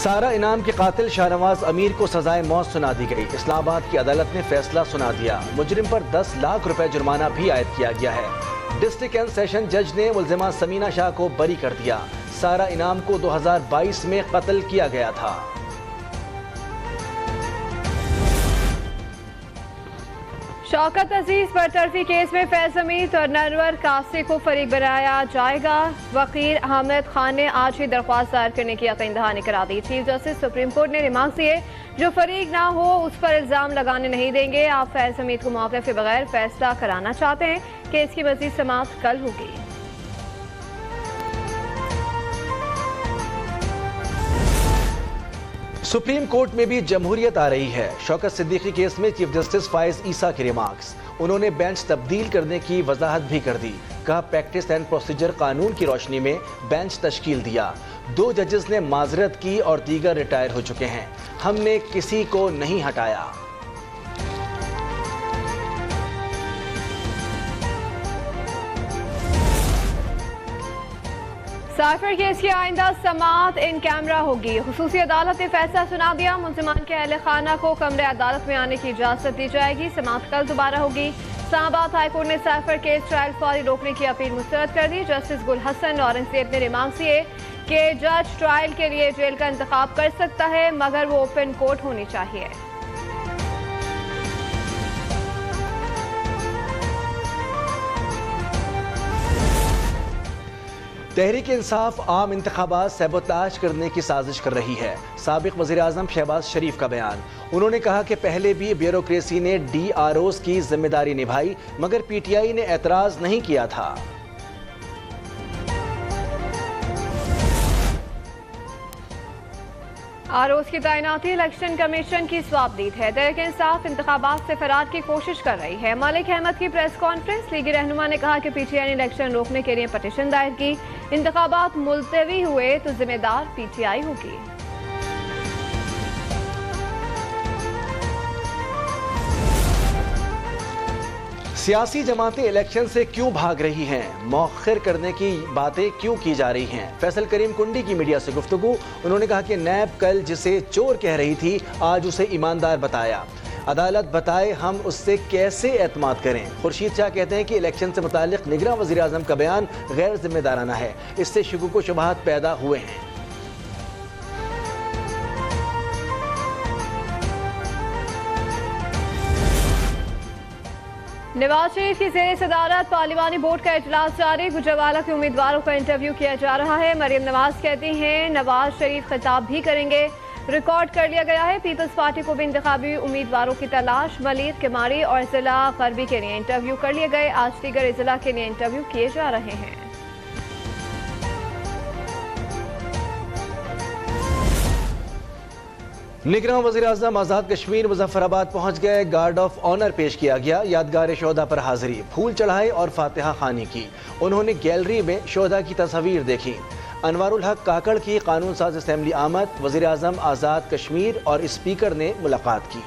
सारा इनाम के कातिल शाहनवाज अमीर को सजाए मौत सुना दी गई। इस्लामाबाद की अदालत ने फैसला सुना दिया। मुजरिम पर 10 लाख रुपए जुर्माना भी आयद किया गया है। डिस्ट्रिक्ट एंड सेशन जज ने मुल्जिमा समीना शाह को बरी कर दिया। सारा इनाम को 2022 में कत्ल किया गया था। शौकत अजीज बरतरफी केस में फैज हमीद और नरवर कासी को फरीक बनाया जाएगा। वकील अहमद खान ने आज ही दरख्वास्त दायर करने की यकीन दहानी करा दी। चीफ जस्टिस सुप्रीम कोर्ट ने रिमार्क दिए, जो फरीक ना हो उस पर इल्जाम लगाने नहीं देंगे। आप फैज हमीद को मौके के बगैर फैसला कराना चाहते हैं। केस की मजीद समाअत कल होगी। सुप्रीम कोर्ट में भी जमहूरियत आ रही है। शौकत सिद्दीकी केस में चीफ जस्टिस फायज ईसा के रिमार्क्स। उन्होंने बेंच तब्दील करने की वजाहत भी कर दी। कहा, प्रैक्टिस एंड प्रोसीजर कानून की रोशनी में बेंच तश्कील दिया। 2 जजेस ने माजरत की और दीगर रिटायर हो चुके हैं। हमने किसी को नहीं हटाया। साइफर केस की आइंदा समाअत इन कैमरा होगी। खुसूसी अदालत ने फैसला सुना दिया। मुल्जिमान के अहले खाना को कमरे अदालत में आने की इजाजत दी जाएगी। समाअत कल दोबारा होगी। इस्लामाबाद हाईकोर्ट ने साइफर केस ट्रायल फौरी रोकने की अपील मुस्तरद कर दी। जस्टिस गुल हसन औरंगजेब ने रिमार्क दिए कि जज ट्रायल के लिए जेल का इंतखाब कर सकता है, मगर वो ओपन कोर्ट होनी चाहिए। तहरीक इंसाफ आम इंतखाबात सैबोताज करने की साजिश कर रही है। साबिक वज़ीर आज़म शहबाज शरीफ का बयान। उन्होंने कहा कि पहले भी ब्यूरोक्रेसी ने DROs की जिम्मेदारी निभाई, मगर PTI ने एतराज नहीं किया था। ROs की तैनाती इलेक्शन कमीशन की स्वाबदीद है। तहरीक इंसाफ इंतखाबात से फरार की कोशिश कर रही है। मलिक अहमद की प्रेस कॉन्फ्रेंस। लीगी रहनुमा ने कहा कि PTI ने इलेक्शन रोकने के लिए पटिशन दायर की। इंतखाबात मुलतवी हुए तो जिम्मेदार PTI होगी। सियासी जमातें इलेक्शन से क्यों भाग रही हैं? मौखर करने की बातें क्यों की जा रही हैं? फैसल करीम कुंडी की मीडिया से गुफ्तगू। उन्होंने कहा कि नैब कल जिसे चोर कह रही थी, आज उसे ईमानदार बताया। अदालत बताए हम उससे कैसे एतमाद करें। खुर्शीद शाह कहते हैं कि इलेक्शन से मुतालिक निगरां वज़ीर आज़म का बयान गैर जिम्मेदाराना है। इससे शुकूक व शुबहात पैदा हुए हैं। नवाज शरीफ की ज़ेर सदारत पार्लिमानी बोर्ड का इजलास जारी। गुजरावाला के उम्मीदवारों का इंटरव्यू किया जा रहा है। मरियम नवाज कहती हैं नवाज शरीफ खिताब भी करेंगे। रिकॉर्ड कर लिया गया है। पीपल्स पार्टी को भी इंतखाबी उम्मीदवारों की तलाश। मलिक किमारी और जिला गरबी के लिए इंटरव्यू कर लिए गए। आज दीगर जिला के लिए इंटरव्यू किए जा रहे हैं। निगरान वज़ीर आज़म आज़ाद कश्मीर मुजफ्फराबाद पहुंच गए। गार्ड ऑफ ऑनर पेश किया गया। यादगार शोहदा पर हाजिरी, फूल चढ़ाए और फातिहा खानी की। उन्होंने गैलरी में शोहदा की तस्वीर देखी। अनवारुल हक काकड़ की कानून साज असेंबली आमद। वज़ीर आज़म आज़ाद कश्मीर और स्पीकर ने मुलाकात की।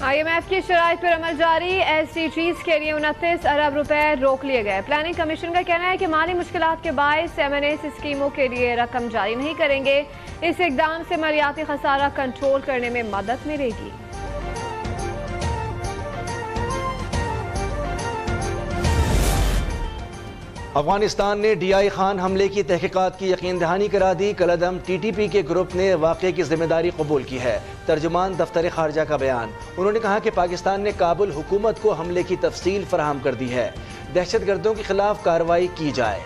IMF की शराइत पर अमल जारी। SDGs के लिए 29 अरब रुपए रोक लिए गए। प्लानिंग कमीशन का कहना है कि माली मुश्किलात के बायस MNS स्कीमों के लिए रकम जारी नहीं करेंगे। इस इकदाम से मालियाती खसारा कंट्रोल करने में मदद मिलेगी। अफगानिस्तान ने DI खान हमले की तहकीकात की यकीन दहानी करा दी। कलअदम TTP के ग्रुप ने वाक़े की जिम्मेदारी कबूल की है। तर्जुमान दफ्तर खारजा का बयान। उन्होंने कहा कि पाकिस्तान ने काबुल हुकूमत को हमले की तफसील फराहम कर दी है। दहशतगर्दों के खिलाफ कार्रवाई की जाए।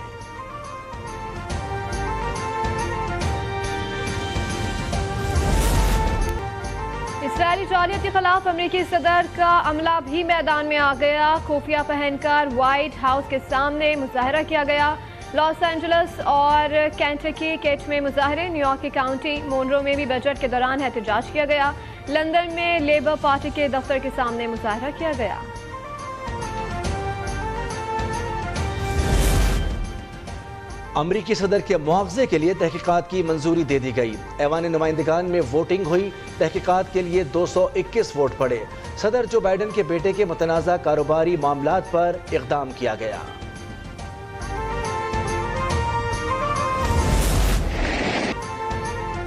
इसराइली जालियत के खिलाफ अमेरिकी सदर का अमला भी मैदान में आ गया। खुफिया पहनकर व्हाइट हाउस के सामने मुजाहरा किया गया। लॉस एंजल्स और केंटकी केट में मुजाहरे। न्यूयॉर्क की काउंटी मोनरो में भी बजट के दौरान एहतजाज किया गया। लंदन में लेबर पार्टी के दफ्तर के सामने मुजाहरा किया गया। अमरीकी सदर के मुआवजे के लिए तहकीकात की मंजूरी दे दी गई। ऐवान नुमाइंदगान में वोटिंग हुई। तहकीकात के लिए 221 वोट पड़े। सदर जो बाइडन के बेटे के मुतनाज़ा कारोबारी मामलात पर इक़दाम किया गया।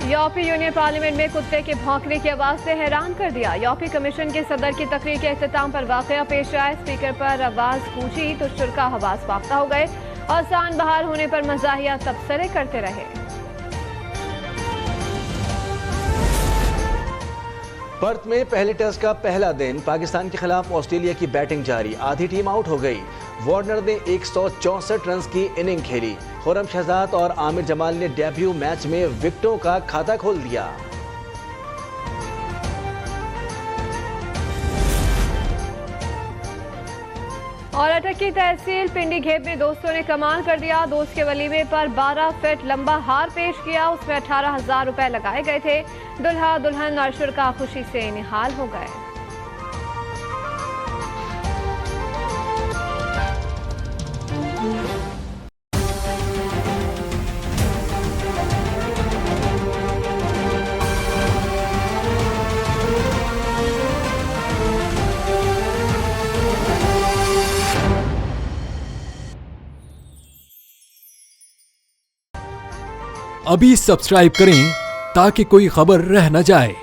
यूरोपीय यूनियन पार्लियामेंट में कुत्ते के भौंकने की आवाज से हैरान कर दिया। यूरोपीय कमीशन के सदर की तकरीर के इख्तिताम पर वाकया पेश आया। स्पीकर पर आवाज गूंजी तो शुरा हवास फाख्ता हो गए और सान बहार होने पर मज़ाहिया तबसरे करते रहे। पर्थ में पहले टेस्ट का पहला दिन, पाकिस्तान के खिलाफ ऑस्ट्रेलिया की बैटिंग जारी। आधी टीम आउट हो गई। वार्नर ने 164 रन की इनिंग खेली। खुर्रम शहजाद और आमिर जमाल ने डेब्यू मैच में विकेटों का खाता खोल दिया। और अटक की तहसील पिंडी घेब में दोस्तों ने कमाल कर दिया। दोस्त के वलीमे पर 12 फीट लंबा हार पेश किया। उसमें 18,000 रुपए लगाए गए थे। दुल्हा दुल्हन और शुरका खुशी से निहाल हो गए। अभी सब्सक्राइब करें ताकि कोई खबर रह न जाए।